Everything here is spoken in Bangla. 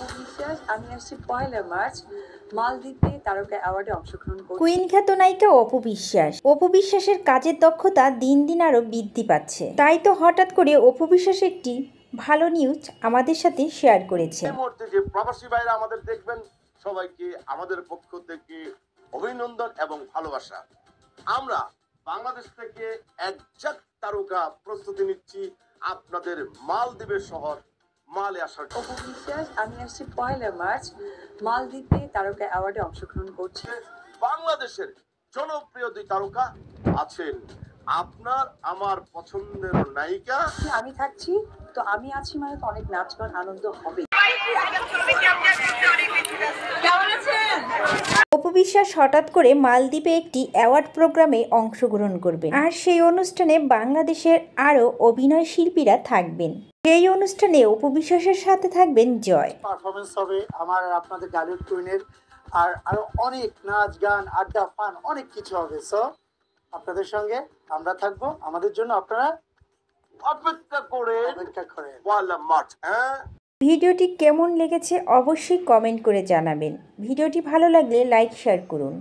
অপু বিশ্বাস। আমি আসছি 1 মার্চ মালদ্বীপে তারকা অ্যাওয়ার্ডে অংশগ্রহণ করছি। কুইন খ্যাত নায়িকা অপু বিশ্বাস। অপু বিশ্বাসের কাজের দক্ষতা দিন দিন আরো বৃদ্ধি পাচ্ছে। তাই তো হঠাৎ করে অপু বিশ্বাস একটি ভালো নিউজ আমাদের সাথে শেয়ার করেছে। এই মুহূর্তে যে প্রবাসী ভাইরা আমাদের দেখবেন, সবাইকে আমাদের পক্ষ থেকে অভিনন্দন এবং ভালোবাসা। আমরা বাংলাদেশ থেকে একজাক তারকা প্রস্তুতি নিচ্ছি আপনাদের মালদ্বীপের শহর মালে আসার জন্য। অপু বিশ্বাস। আমি আসছি 1 মার্চ মালদ্বীপে তারকা অ্যাওয়ার্ডে অংশগ্রহণ করছি। বাংলাদেশের জনপ্রিয় দুই তারকা আছেন, আপনার আমার পছন্দের নায়িকা। আমি থাকছি, তো আমি আছি মানে তো অনেক নাচ গান আনন্দ হবে। অপু বিশ্বাস হঠাৎ করে মালদ্বীপে একটি অ্যাওয়ার্ড প্রোগ্রামে অংশগ্রহণ করবেন, আর সেই অনুষ্ঠানে বাংলাদেশের আরও অভিনয় শিল্পীরা থাকবেন। সেই অনুষ্ঠানে অপু বিশ্বাসের সাথে থাকবেন জয়। পারফরমেন্স হবে আমার আর আপনাদের গালিউড কুইনের, আর আরো অনেক নাচ গান আড্ডা ফান অনেক কিছু হবে। সো আপনাদের সঙ্গে আমরা থাকবো, আমাদের জন্য আপনারা অপেক্ষা করে অপেক্ষা করেন। 1 মার্চ। হ্যাঁ, ভিডিওটি কেমন লেগেছে অবশ্যই কমেন্ট করে জানাবেন। ভিডিওটি ভালো লাগলে লাইক শেয়ার করুন।